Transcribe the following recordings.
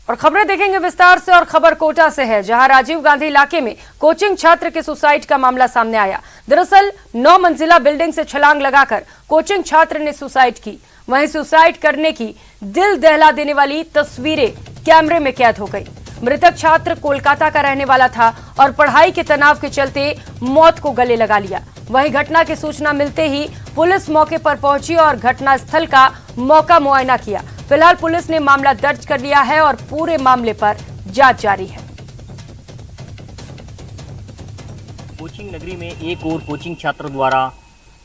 और खबरें देखेंगे विस्तार से और खबर कोटा से है, जहां राजीव गांधी इलाके में कोचिंग छात्र के सुसाइड का मामला सामने आया। दरअसल 9 मंजिला बिल्डिंग से छलांग लगाकर कोचिंग छात्र ने सुसाइड की। वहीं सुसाइड करने की दिल दहला देने वाली तस्वीरें कैमरे में कैद हो गई। मृतक छात्र कोलकाता का रहने वाला था और पढ़ाई के तनाव के चलते मौत को गले लगा लिया। वहीं घटना की सूचना मिलते ही पुलिस मौके पर पहुंची और घटनास्थल का मौका मुआयना किया। फिलहाल पुलिस ने मामला दर्ज कर लिया है और पूरे मामले पर जांच जारी है। कोचिंग नगरी में एक और कोचिंग छात्र द्वारा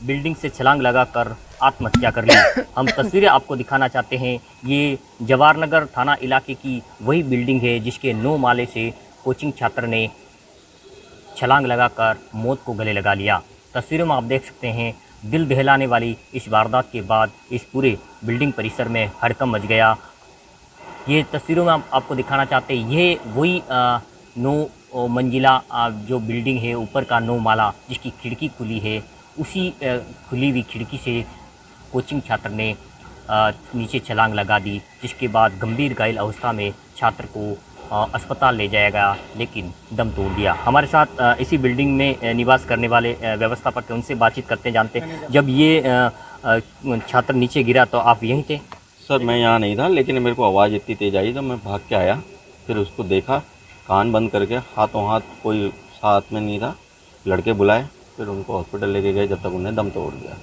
बिल्डिंग से छलांग लगाकर आत्महत्या कर ली। हम तस्वीरें आपको दिखाना चाहते हैं। ये जवाहरनगर थाना इलाके की वही बिल्डिंग है जिसके 9 माले से कोचिंग छात्र ने छलांग लगाकर मौत को गले लगा लिया। तस्वीरों में आप देख सकते हैं, दिल दहलाने वाली इस वारदात के बाद इस पूरे बिल्डिंग परिसर में हड़कंप मच गया। ये तस्वीरों में आपको दिखाना चाहते हैं, ये वही 9 मंजिला जो बिल्डिंग है, ऊपर का 9 माला जिसकी खिड़की खुली है, उसी खुली हुई खिड़की से कोचिंग छात्र ने नीचे छलांग लगा दी, जिसके बाद गंभीर घायल अवस्था में छात्र को अस्पताल ले जाया गया, लेकिन दम तोड़ दिया। हमारे साथ इसी बिल्डिंग में निवास करने वाले व्यवस्थापक हैं, उनसे बातचीत करते जानते। जब ये छात्र नीचे गिरा तो आप यहीं थे? सर मैं यहाँ नहीं था, लेकिन मेरे को आवाज़ इतनी तेज़ आई तो मैं भाग के आया। फिर उसको देखा, कान बंद करके, हाथों हाथ, कोई साथ में नहीं था। लड़के बुलाए, फिर उनको हॉस्पिटल लेके गए, जब तक उन्हें दम तोड़ दिया।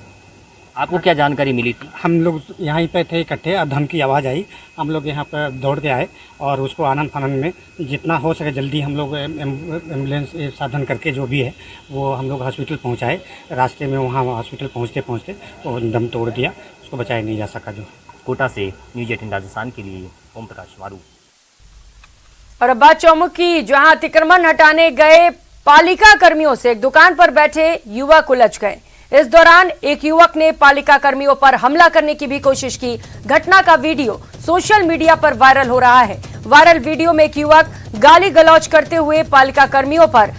आपको क्या जानकारी मिली थी? हम लोग यहीं पे थे इकट्ठे, अब धम की आवाज़ आई, हम लोग यहाँ पर दौड़ के आए और उसको आनन फानन में जितना हो सके जल्दी हम लोग एम्बुलेंस साधन करके जो भी है वो हम लोग हॉस्पिटल पहुँचाए। रास्ते में वहाँ हॉस्पिटल पहुँचते पहुँचते वो दम तोड़ दिया, उसको बचाया नहीं जा सका। जो कोटा से न्यूज़ 18 राजस्थान के लिए ओम प्रकाश मारू। और अब बात चौमुख की, जहां अतिक्रमण हटाने गए पालिका कर्मियों से एक दुकान पर बैठे युवक उलझ गए। इस दौरान एक युवक ने पालिका कर्मियों पर हमला करने की भी कोशिश की। घटना का वीडियो सोशल मीडिया पर वायरल हो रहा है। वायरल वीडियो में एक युवक गाली गलौज करते हुए पालिका कर्मियों पर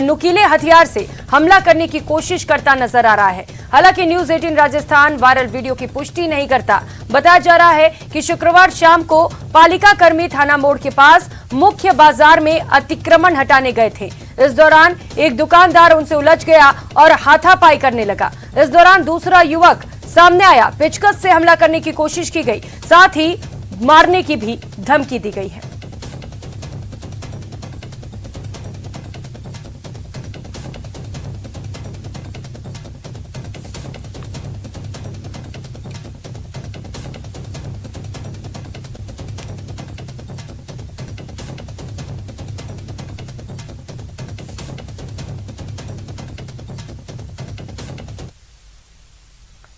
नुकीले हथियार से हमला करने की कोशिश करता नजर आ रहा है। हालांकि न्यूज़ 18 राजस्थान वायरल वीडियो की पुष्टि नहीं करता। बताया जा रहा है कि शुक्रवार शाम को पालिका कर्मी थाना मोड़ के पास मुख्य बाजार में अतिक्रमण हटाने गए थे। इस दौरान एक दुकानदार उनसे उलझ गया और हाथापाई करने लगा। इस दौरान दूसरा युवक सामने आया, पेचकस से हमला करने की कोशिश की गई, साथ ही मारने की भी धमकी दी गई है।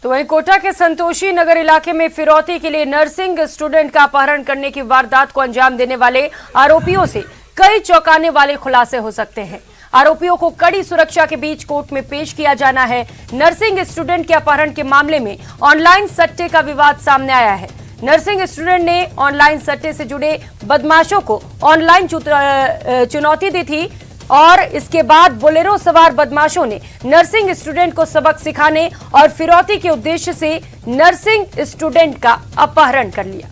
तो वहीं कोटा के संतोषी नगर इलाके में फिरौती के लिए नर्सिंग स्टूडेंट का अपहरण करने की वारदात को अंजाम देने वाले आरोपियों से कई चौंकाने वाले खुलासे हो सकते हैं। आरोपियों को कड़ी सुरक्षा के बीच कोर्ट में पेश किया जाना है। नर्सिंग स्टूडेंट के अपहरण के मामले में ऑनलाइन सट्टे का विवाद सामने आया है। नर्सिंग स्टूडेंट ने ऑनलाइन सट्टे से जुड़े बदमाशों को ऑनलाइन चुनौती दी थी और इसके बाद बोलेरो सवार बदमाशों ने नर्सिंग स्टूडेंट को सबक सिखाने और फिरौती के उद्देश्य से नर्सिंग स्टूडेंट का अपहरण कर लिया।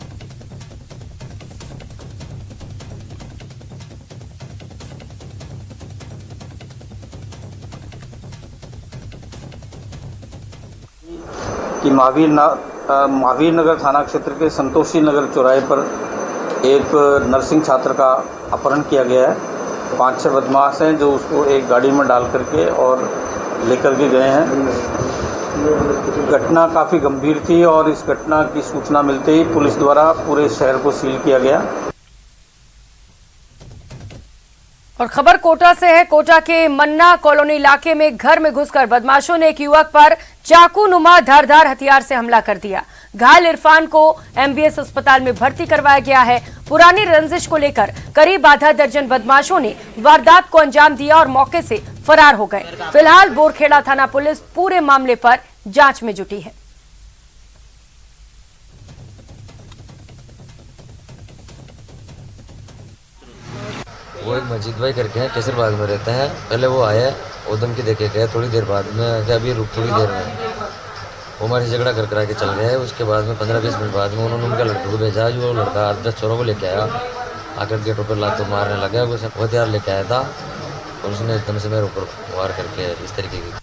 कि महावीर नगर थाना क्षेत्र के संतोषी नगर चौराहे पर एक नर्सिंग छात्र का अपहरण किया गया है। 5-6 बदमाश हैं जो उसको एक गाड़ी में डाल करके और लेकर के गए हैं। घटना काफ़ी गंभीर थी और इस घटना की सूचना मिलते ही पुलिस द्वारा पूरे शहर को सील किया गया। और खबर कोटा से है। कोटा के मन्ना कॉलोनी इलाके में घर में घुसकर बदमाशों ने एक युवक पर चाकू नुमा धारदार हथियार से हमला कर दिया। घायल इरफान को एमबीएस अस्पताल में भर्ती करवाया गया है। पुरानी रंजिश को लेकर करीब आधा दर्जन बदमाशों ने वारदात को अंजाम दिया और मौके से फरार हो गए। फिलहाल बोरखेड़ा थाना पुलिस पूरे मामले पर जांच में जुटी है। वो एक मजीद भाई करके हैं, केसरबाग में रहता है। पहले वो आया, वो धमकी देके गया, थोड़ी देर बाद में अभी रुक, थोड़ी देर में वो हमारी झगड़ा कर करा के चल गए। उसके बाद में 15-20 मिनट बाद में उन्होंने उनका लड़के को भेजा, जो लड़का 10 चोरों को लेके आया, आकर गेटों पर लातों मारने लगा। वो हथियार लेके आया था और उसने एकदम से मेरे ऊपर वार करके इस तरीके की।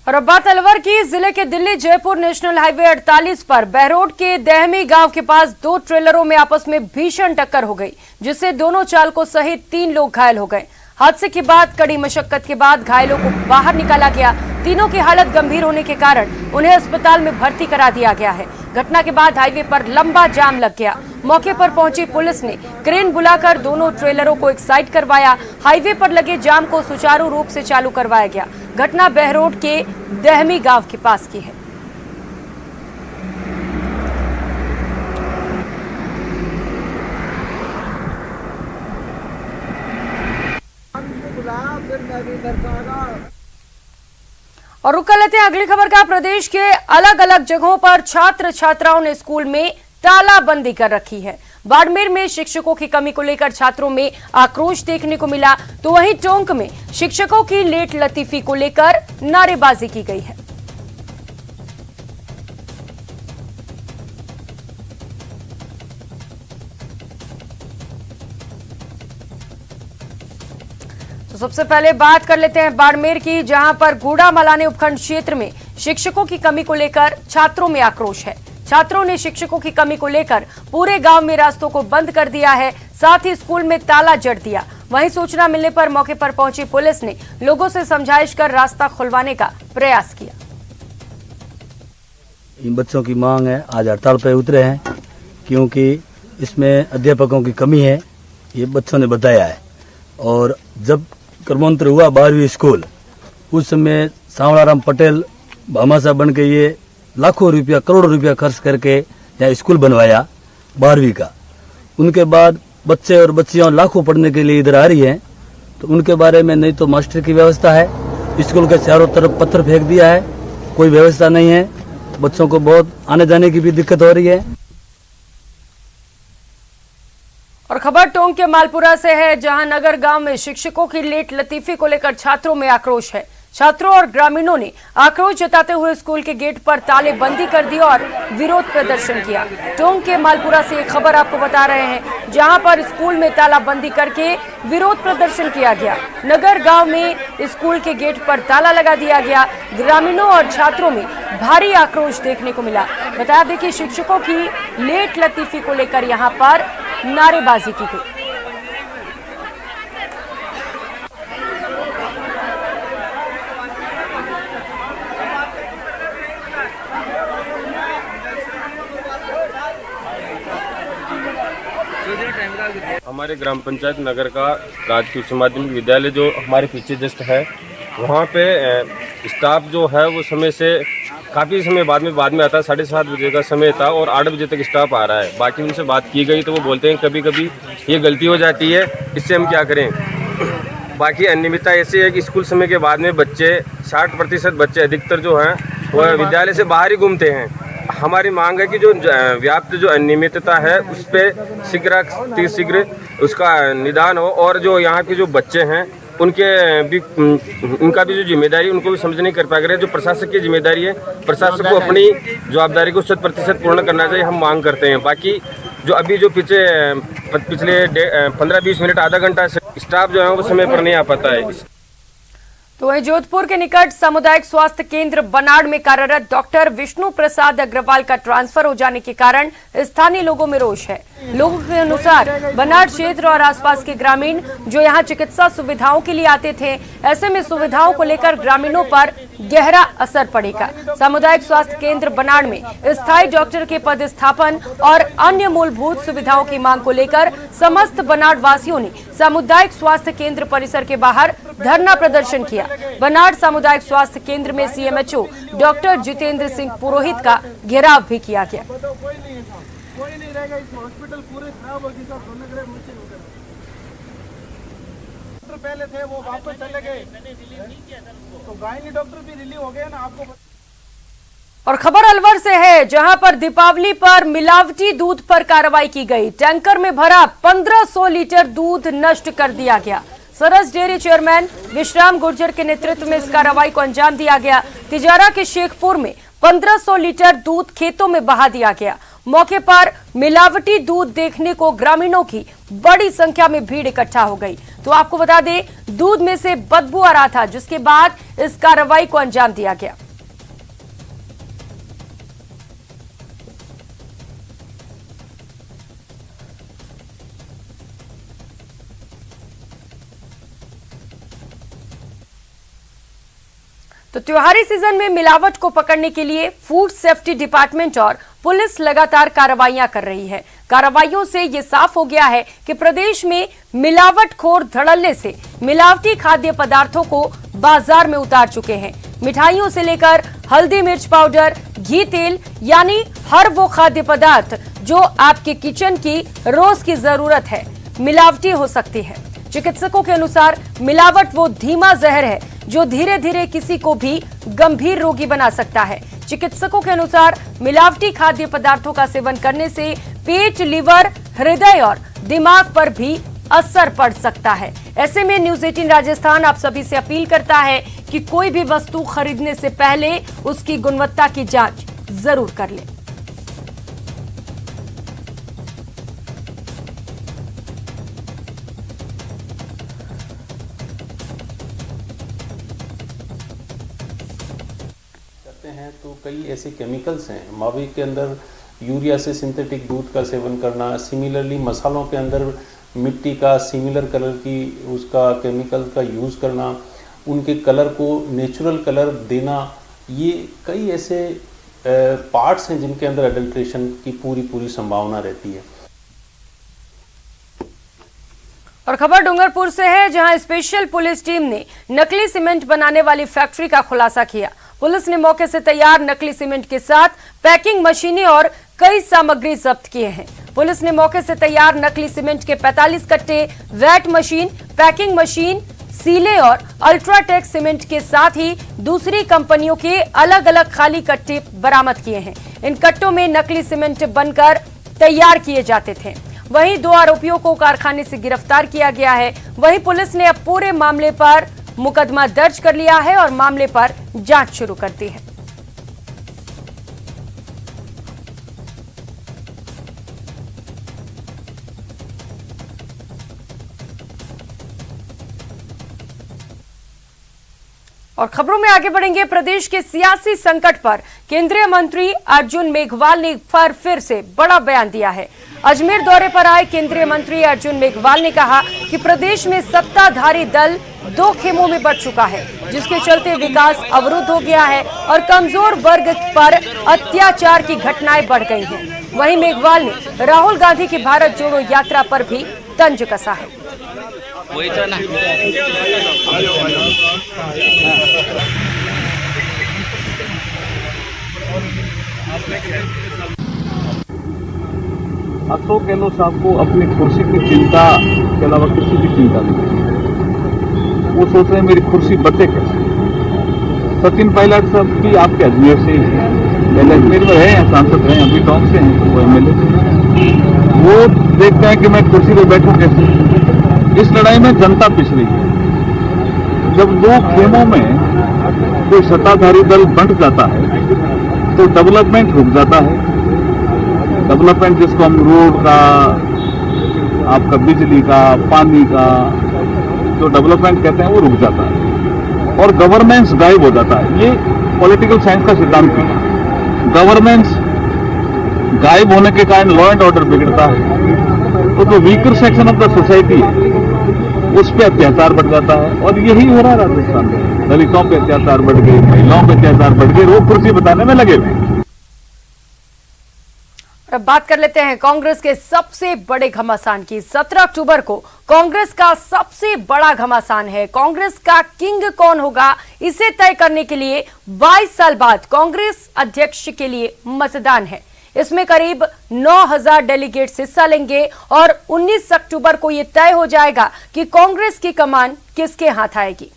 और अब बात अलवर की। जिले के दिल्ली जयपुर नेशनल हाईवे 48 पर बहरोड के दहमी गांव के पास 2 ट्रेलरों में आपस में भीषण टक्कर हो गई, जिससे दोनों चालकों सहित 3 लोग घायल हो गए। हादसे के बाद कड़ी मशक्कत के बाद घायलों को बाहर निकाला गया। तीनों की हालत गंभीर होने के कारण उन्हें अस्पताल में भर्ती करा दिया गया है। घटना के बाद हाईवे पर लंबा जाम लग गया। मौके पर पहुंची पुलिस ने क्रेन बुलाकर दोनों ट्रेलरों को एक साइड करवाया। हाईवे पर लगे जाम को सुचारू रूप से चालू करवाया गया। घटना बहरोड के दहमी गांव के पास की है। और रुक कर लेते हैं अगली खबर का। प्रदेश के अलग अलग जगहों पर छात्र छात्राओं ने स्कूल में तालाबंदी कर रखी है। बाड़मेर में शिक्षकों की कमी को लेकर छात्रों में आक्रोश देखने को मिला, तो वहीं टोंक में शिक्षकों की लेट लतीफी को लेकर नारेबाजी की गई है। तो सबसे पहले बात कर लेते हैं बाड़मेर की, जहां पर गूड़ा मलाने उपखंड क्षेत्र में शिक्षकों की कमी को लेकर छात्रों में आक्रोश है। छात्रों ने शिक्षकों की कमी को लेकर पूरे गांव में रास्तों को बंद कर दिया है, साथ ही स्कूल में ताला जड़ दिया। वहीं सूचना मिलने पर मौके पर पहुंची पुलिस ने लोगों से समझाइश कर रास्ता खुलवाने का प्रयास किया। इन बच्चों की मांग है, आज हड़ताल पर उतरे हैं क्योंकि इसमें अध्यापकों की कमी है, ये बच्चों ने बताया है। और जब कर्मोन्तर हुआ 12वीं स्कूल, उस समय सांवलाराम पटेल भामाशाह बन के ये लाखों रुपया करोड़ों रुपया खर्च करके यहाँ स्कूल बनवाया 12वीं का। उनके बाद बच्चे और बच्चियां लाखों पढ़ने के लिए इधर आ रही हैं, तो उनके बारे में नहीं तो मास्टर की व्यवस्था है, स्कूल के चारों तरफ पत्थर फेंक दिया है, कोई व्यवस्था नहीं है, बच्चों को बहुत आने जाने की भी दिक्कत हो रही है। और खबर टोंक के मालपुरा से है, जहां नगर गांव में शिक्षकों की लेट लतीफी को लेकर छात्रों में आक्रोश है। छात्रों और ग्रामीणों ने आक्रोश जताते हुए स्कूल के गेट पर तालेबंदी कर दी और विरोध प्रदर्शन किया। टोंक के मालपुरा से एक खबर आपको बता रहे हैं, जहां पर स्कूल में तालाबंदी करके विरोध प्रदर्शन किया गया। नगर गांव में स्कूल के गेट पर ताला लगा दिया गया। ग्रामीणों और छात्रों में भारी आक्रोश देखने को मिला। बता दें कि शिक्षकों की लेट लतीफी को लेकर यहाँ पर नारेबाजी की गई। हमारे ग्राम पंचायत नगर का राजकीय उच्च माध्यमिक विद्यालय जो हमारे पीछे जस्ट है, वहाँ पे स्टाफ जो है वो समय से काफ़ी समय बाद में आता है। 7:30 बजे का समय था और 8 बजे तक स्टाफ आ रहा है। बाकी उनसे बात की गई तो वो बोलते हैं कभी कभी ये गलती हो जाती है, इससे हम क्या करें। बाकी अनियमितता ऐसी है कि स्कूल समय के बाद में बच्चे 60% बच्चे अधिकतर जो हैं वह विद्यालय से बाहर ही घूमते हैं। हमारी मांग है कि जो व्याप्त जो अनियमितता है उस पर शीघ्र उसका निदान हो, और जो यहाँ के जो बच्चे हैं उनका भी जो जिम्मेदारी उनको भी समझ नहीं कर पाएगा। जो प्रशासक की जिम्मेदारी है, प्रशासक को अपनी जवाबदारी को 100% पूर्ण करना चाहिए, हम मांग करते हैं। बाकी जो अभी जो पिछले 15-20 मिनट आधा घंटा से स्टाफ जो है वो समय पर नहीं आ पाता है। तो वहीं जोधपुर के निकट सामुदायिक स्वास्थ्य केंद्र बनाड़ में कार्यरत डॉक्टर विष्णु प्रसाद अग्रवाल का ट्रांसफर हो जाने के कारण स्थानीय लोगों में रोष है। लोगों के अनुसार बनाड़ क्षेत्र और आसपास के ग्रामीण जो यहां चिकित्सा सुविधाओं के लिए आते थे, ऐसे में सुविधाओं को लेकर ग्रामीणों पर गहरा असर पड़ेगा। सामुदायिक स्वास्थ्य केंद्र बनाड़ में स्थायी डॉक्टर के पद स्थापन और अन्य मूलभूत सुविधाओं की मांग को लेकर समस्त बनाड़ वासियों ने सामुदायिक स्वास्थ्य केंद्र परिसर के बाहर धरना प्रदर्शन किया। बनाड़ सामुदायिक स्वास्थ्य केंद्र में सीएमएचओ डॉक्टर जितेंद्र सिंह पुरोहित का घेराव भी किया गया। कोई नहीं रहेगा, इस हॉस्पिटल पूरे खराब होगी, सब सोनोग्राफी मशीन हो गए। डॉक्टर पहले थे वो वापस चले गए, तो गायनी डॉक्टर भी रिलीव हो गए ना आपको। और खबर अलवर से है, जहां पर दीपावली पर मिलावटी दूध पर कार्रवाई की गई। टैंकर में भरा 1500 लीटर दूध नष्ट कर दिया गया। सरस डेयरी चेयरमैन विश्राम गुर्जर के नेतृत्व में इस कार्रवाई को अंजाम दिया गया। तिजारा के शेखपुर में 1500 लीटर दूध खेतों में बहा दिया गया। मौके पर मिलावटी दूध देखने को ग्रामीणों की बड़ी संख्या में भीड़ इकट्ठा हो गई। तो आपको बता दें, दूध में से बदबू आ रहा था, जिसके बाद इस कार्रवाई को अंजाम दिया गया। तो त्योहारी सीजन में मिलावट को पकड़ने के लिए फूड सेफ्टी डिपार्टमेंट और पुलिस लगातार कार्रवाइयां कर रही है। कार्रवाइयों से ये साफ हो गया है कि प्रदेश में मिलावटखोर धड़ल्ले से मिलावटी खाद्य पदार्थों को बाजार में उतार चुके हैं। मिठाइयों से लेकर हल्दी मिर्च पाउडर, घी, तेल, यानी हर वो खाद्य पदार्थ जो आपके किचन की रोज की जरूरत है, मिलावटी हो सकती है। चिकित्सकों के अनुसार मिलावट वो धीमा जहर है जो धीरे धीरे किसी को भी गंभीर रोगी बना सकता है। चिकित्सकों के अनुसार मिलावटी खाद्य पदार्थों का सेवन करने से पेट, लिवर, हृदय और दिमाग पर भी असर पड़ सकता है। ऐसे में न्यूज 18 राजस्थान आप सभी से अपील करता है कि कोई भी वस्तु खरीदने से पहले उसकी गुणवत्ता की जांच जरूर कर ले। हैं तो कई ऐसे केमिकल्स हैं। मावी के अंदर यूरिया से सिंथेटिक दूध का सेवन करना, सिमिलरली मसालों के अंदर मिट्टी का सिमिलर कलर की उसका केमिकल का यूज़ करना, उनके कलर को नेचुरल कलर देना, ये कई ऐसे पार्ट्स हैं जिनके अंदर एडल्ट्रेशन की पूरी संभावना रहती है। और खबर डूंगरपुर से है, जहां स्पेशल पुलिस टीम ने नकली सीमेंट बनाने वाली फैक्ट्री का खुलासा किया। पुलिस ने मौके से तैयार नकली सीमेंट के साथ पैकिंग मशीनें और कई सामग्री जब्त किए हैं। पुलिस ने मौके से तैयार नकली सीमेंट के 45 कट्टे, वैट मशीन, पैकिंग मशीन, सीले और अल्ट्राटेक सीमेंट के साथ ही दूसरी कंपनियों के अलग अलग खाली कट्टे बरामद किए हैं। इन कट्टों में नकली सीमेंट बनकर तैयार किए जाते थे। वहीं 2 आरोपियों को कारखाने से गिरफ्तार किया गया है। वहीं पुलिस ने अब पूरे मामले पर मुकदमा दर्ज कर लिया है और मामले पर जांच शुरू कर दी है। और खबरों में आगे बढ़ेंगे। प्रदेश के सियासी संकट पर केंद्रीय मंत्री अर्जुन मेघवाल ने एक बार फिर से बड़ा बयान दिया है। अजमेर दौरे पर आए केंद्रीय मंत्री अर्जुन मेघवाल ने कहा कि प्रदेश में सत्ताधारी दल 2 खेमों में बंट चुका है, जिसके चलते विकास अवरुद्ध हो गया है और कमजोर वर्ग पर अत्याचार की घटनाएं बढ़ गई हैं। वहीं मेघवाल ने राहुल गांधी की भारत जोड़ो यात्रा पर भी तंज कसा है। अशोक गहलोत साहब को अपनी कुर्सी की चिंता के अलावा किसी की चिंता नहीं। वो सोच रहे हैं मेरी कुर्सी बचे कैसे। सचिन पायलट साहब की आपके अजमेर से पहले अजमेर में रहे हैं, सांसद रहे हैं, अभी टॉप से हैं, वो MLA। वो देखते हैं कि मैं कुर्सी पे बैठूं कैसे। इस लड़ाई में जनता पिछड़ी है। जब 2 खेमों में कोई सत्ताधारी दल बंट जाता है तो डेवलपमेंट रुक जाता है। डेवलपमेंट जिसको हम रोड का, आपका बिजली का, पानी का जो डेवलपमेंट कहते हैं वो रुक जाता है और गवर्नेंस गायब हो जाता है। ये पॉलिटिकल साइंस का सिद्धांत है। गवर्नेंस गायब होने के कारण लॉ एंड ऑर्डर बिगड़ता है। तो जो weaker section of the society है उस पर अत्याचार बढ़ जाता है और यही हो रहा है राजस्थान में। दलितों पे अत्याचार बढ़ गए, महिलाओं पे अत्याचार बढ़ गए, वो कुर्सी बताने में लगे हुए। अब बात कर लेते हैं कांग्रेस के सबसे बड़े घमासान की। 17 अक्टूबर को कांग्रेस का सबसे बड़ा घमासान है। कांग्रेस का किंग कौन होगा, इसे तय करने के लिए 22 साल बाद कांग्रेस अध्यक्ष के लिए मतदान है। इसमें करीब 9000 डेलीगेट्स हिस्सा लेंगे और 19 अक्टूबर को यह तय हो जाएगा कि कांग्रेस की कमान किसके हाथ आएगी।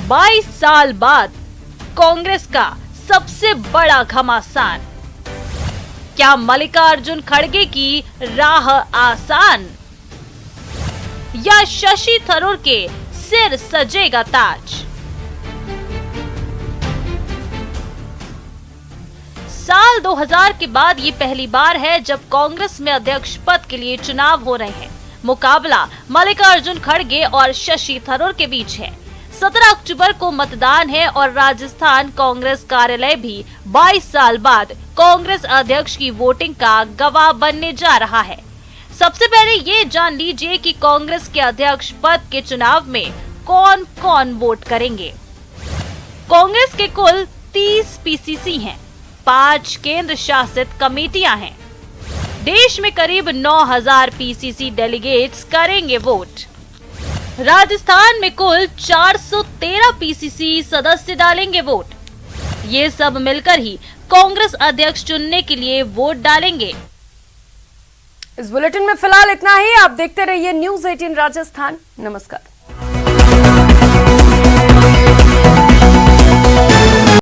बाईस साल बाद कांग्रेस का सबसे बड़ा घमासान। क्या मल्लिकार्जुन खड़गे की राह आसान या शशि थरूर के सिर सजेगा ताज? साल 2000 के बाद ये पहली बार है जब कांग्रेस में अध्यक्ष पद के लिए चुनाव हो रहे हैं। मुकाबला मल्लिकार्जुन खड़गे और शशि थरूर के बीच है। 17 अक्टूबर को मतदान है और राजस्थान कांग्रेस कार्यालय भी 22 साल बाद कांग्रेस अध्यक्ष की वोटिंग का गवाह बनने जा रहा है। सबसे पहले ये जान लीजिए कि कांग्रेस के अध्यक्ष पद के चुनाव में कौन कौन वोट करेंगे। कांग्रेस के कुल 30 पीसीसी हैं, 5 केंद्र शासित कमेटियां हैं। देश में करीब 9000 पीसीसी डेलीगेट्स करेंगे वोट। राजस्थान में कुल 413 पीसीसी सदस्य डालेंगे वोट। ये सब मिलकर ही कांग्रेस अध्यक्ष चुनने के लिए वोट डालेंगे। इस बुलेटिन में फिलहाल इतना ही। आप देखते रहिए न्यूज़ 18 राजस्थान। नमस्कार।